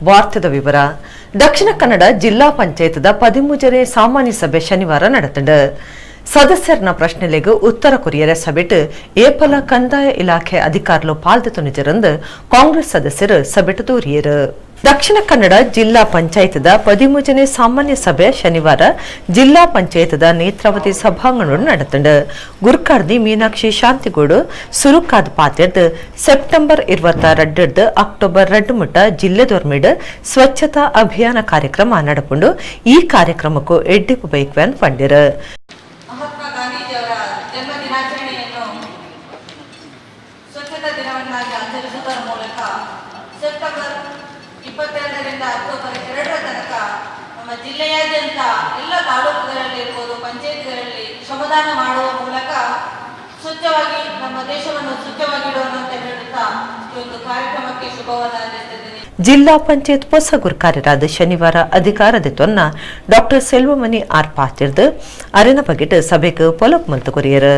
ವಾರ್ತೆದ ವಿವರ ದಕ್ಷಿಣ ಕನ್ನಡ ಜಿಲ್ಲಾ ಪಂಚಾಯತ್ದ 13ನೇ ಸಾಮಾನ್ಯ ಸಭೆ ಶನಿವಾರ ನಡೆದಿದೆ. ಸದಸ್ಯರನ ಪ್ರಶ್ನೆಲೆಗೆ ಉತ್ತರ ಕೊರಿಯರ ಸಭೆಟ್ ಏಪಲ ಕಂದಾಯ ಇಲಾಖೆ ಅಧಿಕಾರಿಗಳು ಪಾಲ್ಗೊಳ್ಳುತ್ತಿರುವುದು ಕಾಂಗ್ರೆಸ್ ಸದಸ್ಯರು ಸಭೆಟ್ ದೂರಿಯರು. ದಕ್ಷಿಣ ಕನ್ನಡ ಜಿಲ್ಲಾ ಪಂಚಾಯತ್ದ 13ನೇ ಸಾಮಾನ್ಯ ಸಭೆ ಶನಿವಾರ ಜಿಲ್ಲಾ ಪಂಚಾಯತ್ದ ನೇತ್ರಾವತಿ ಸಭಾಂಗಣ ನಡೆದಿದೆ. ಗುರ್ಕಾಡ್ದಿ ಮೀನಾಕ್ಷಿ ಶಾಂತಿಗೋಡು ಸುರುಕಾದ ಪಾತ್ರದ ಸೆಪ್ಟೆಂಬರ್ 22 ಅಕ್ಟೋಬರ್ 2 ಮುಟ್ಟ ಜಿಲ್ಲೆದೊರ್ಮಿಡ್ ಸ್ವಚ್ಛತಾ ಅಭಿಯಾನ ಕಾರ್ಯಕ್ರಮ ನಡೆಕೊಂಡು ಈ ಕಾರ್ಯಕ್ರಮಕ್ಕೂ ಎಡ್ಡಿಪು ಬೈಕ್ ವ್ಯಾನ್ ಪಂಡಿರು. ಸೆಪ್ಟೆಂಬರ್ 22ರಿಂದ ಅಕ್ಟೋಬರ್ 2 ತನಕ ನಮ್ಮ ಜಿಲ್ಲೆಯಾದ್ಯಂತ ಎಲ್ಲ ತಾಲೂಕುಗಳಲ್ಲಿ ಇರ್ಬೋದು, ಪಂಚಾಯತ್ಗಳಲ್ಲಿ ಶ್ರಮದಾನ ಮಾಡುವ ಮೂಲಕ ಸ್ವಚ್ಛವಾಗಿ ನಮ್ಮ ದೇಶವನ್ನು ಸ್ವಚ್ಛವಾಗಿಡೋಣ ಅಂತ ಹೇಳುತ್ತಾ ಈ ಒಂದು ಕಾರ್ಯಕ್ರಮಕ್ಕೆ ಶುಭವನ್ನು ಹಾರೈಸುತ್ತೇನೆ. ಜಿಲ್ಲಾ ಪಂಚಾಯತ್ ಹೊಸಗುರು ಕಾರ್ಯರಾದ ಶನಿವಾರ ಅಧಿಕಾರದೆತ್ತೊನ್ನ ಡಾಕ್ಟರ್ ಸೆಲ್ವಮಣಿ ಆರ್ ಪಾತಿರ್ದು ಅರೆನ ಬಗೆಟ್ ಸಭೆಗೆ ಪೊಲಕ್ ಮಂತು ಕೊರಿಯರು.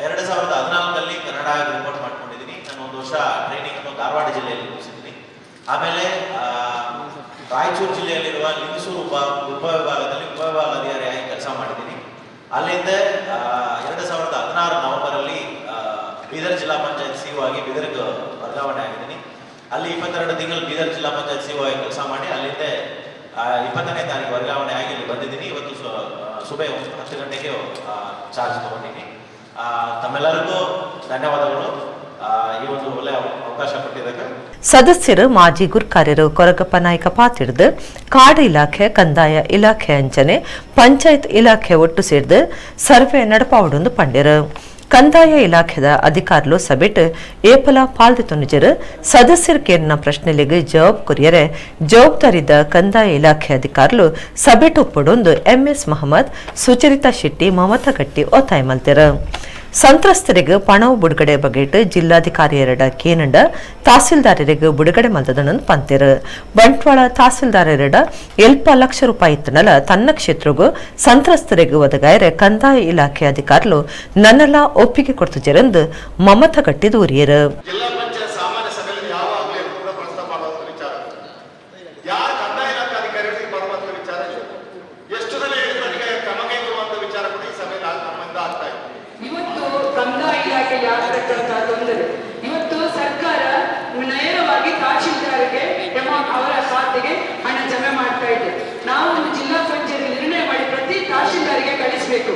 2014ರಲ್ಲಿ ಕನ್ನಡ ರಿಪೋರ್ಟ್ ಮಾಡ್ಕೊಂಡಿದ್ದೀನಿ. ನಾನು ಒಂದು ವರ್ಷ ಟ್ರೈನಿಂಗ್ ಅನ್ನು ಧಾರವಾಡ ಜಿಲ್ಲೆಯಲ್ಲಿ ಮುಗಿಸಿದ್ದೀನಿ. ಆಮೇಲೆ ರಾಯಚೂರು ಜಿಲ್ಲೆಯಲ್ಲಿರುವ ಲಿಂಗಸೂರು ಉಪವಿಭಾಗದಲ್ಲಿ ಉಪವಿಭಾಗಾಧಿಕಾರಿಯಾಗಿ ಕೆಲಸ ಮಾಡಿದ್ದೀನಿ. ಅಲ್ಲಿಂದ 2016 ನವೆಂಬರಲ್ಲಿ ಬೀದರ್ ಜಿಲ್ಲಾ ಪಂಚಾಯತ್ ಸಿಇಒ ಆಗಿ ಬೀದರ್ಗೆ ವರ್ಗಾವಣೆ ಆಗಿದ್ದೀನಿ. ಅಲ್ಲಿ 22 ತಿಂಗಳು ಬೀದರ್ ಜಿಲ್ಲಾ ಪಂಚಾಯತ್ ಸಿಇಒ ಆಗಿ ಕೆಲಸ ಮಾಡಿ ಅಲ್ಲಿಂದ 20ನೇ ತಾರೀಕು ವರ್ಗಾವಣೆ ಆಗಿ ಇಲ್ಲಿ ಬಂದಿದ್ದೀನಿ. ಇವತ್ತು ಸುಬೆ 10 ಗಂಟೆಗೆ ಚಾರ್ಜ್ ತಗೊಂಡಿದ್ದೀನಿ. ತಮ್ಮೆಲ್ಲರಿಗೂ ಧನ್ಯವಾದಗಳು. ಈ ಒಂದು ಒಳ್ಳೆಯ ಅವಕಾಶ ಕೊಟ್ಟಿದ್ದಕ್ಕೆ. ಸದಸ್ಯರು ಮಾಜಿ ಗುರ್ಕಾರ್ಯರು ಕೊರಗಪ್ಪ ನಾಯ್ಕ ಪಾತಿಡ್ದು ಕಾಡು ಇಲಾಖೆ, ಕಂದಾಯ ಇಲಾಖೆ ಅಂಚನೆ, ಪಂಚಾಯತ್ ಇಲಾಖೆ ಒಟ್ಟು ಸೇರಿದು ಸರ್ವೆ ನಡಪಾವಡೊಂದು ಪಂಡ್ಯರು. ಕಂದಾಯ ಇಲಾಖೆದ ಅಧಿಕಾರಿಗಳು ಸಭೆಟ್ ಏಪಲ ಪಾಲ್ಗೊಳ್ಳುತ್ತಿದ್ದರು. ಸದಸ್ಯರ ಕೇರಿನ ಪ್ರಶ್ನೆಗಳಿಗೆ ಜವಾಬ್ ಕೊರಿಯರೆ ಜವಾಬ್ದಾರಿದ ಕಂದಾಯ ಇಲಾಖೆ ಅಧಿಕಾರಿಗಳು ಸಭೆಟ್ ಒಪ್ಪಡೊಂದು ಎಂಎಸ್ ಮಹಮ್ಮದ್, ಸುಚರಿತಾ ಶೆಟ್ಟಿ, ಮಮತಾ ಗಟ್ಟಿ ಒತ್ತಾಯ ಮಲ್ತಿರು. ಸಂತ್ರಸ್ತರಿಗೆ ಪಣವು ಬಿಡುಗಡೆ ಬಗೆಟ್ ಜಿಲ್ಲಾಧಿಕಾರಿಯರ ಕೇನಂಡ ತಹಸೀಲ್ದಾರರಿಗೆ ಬಿಡುಗಡೆ ಮಲ್ತದನ್ನು ಪಂತಿರು. ಬಂಟ್ವಾಳ ತಹಸೀಲ್ದಾರರ 7 ಲಕ್ಷ ರೂಪಾಯಿ ಇತ್ತನಲ್ಲ ತನ್ನ ಕ್ಷೇತ್ರಗೂ ಸಂತ್ರಸ್ತರಿಗೆ ಒದಗಾಯರೆ ಕಂದಾಯ ಇಲಾಖೆ ಅಧಿಕಾರಿಗಳು ನನ್ನೆಲ್ಲ ಒಪ್ಪಿಗೆ ಕೊಡ್ತಿದ್ದರೆಂದು ಮಮತಾ ಗಟ್ಟಿ ದೂರಿಯರು. ಇವತ್ತು ಸರ್ಕಾರ ನೇರವಾಗಿ ತಹಶೀಲ್ದಾರ್ಗೆ ಅವರ ಖಾತೆಗೆ ಹಣ ಜಮೆ ಮಾಡ್ತಾ ಇದೆ. ನಾವು ಒಂದು ಜಿಲ್ಲಾ ಪಂಚಾಯತ್ ನಿರ್ಣಯ ಮಾಡಿ ಪ್ರತಿ ತಹಶೀಲ್ದಾರ್ಗೆ ಕಳಿಸಬೇಕು.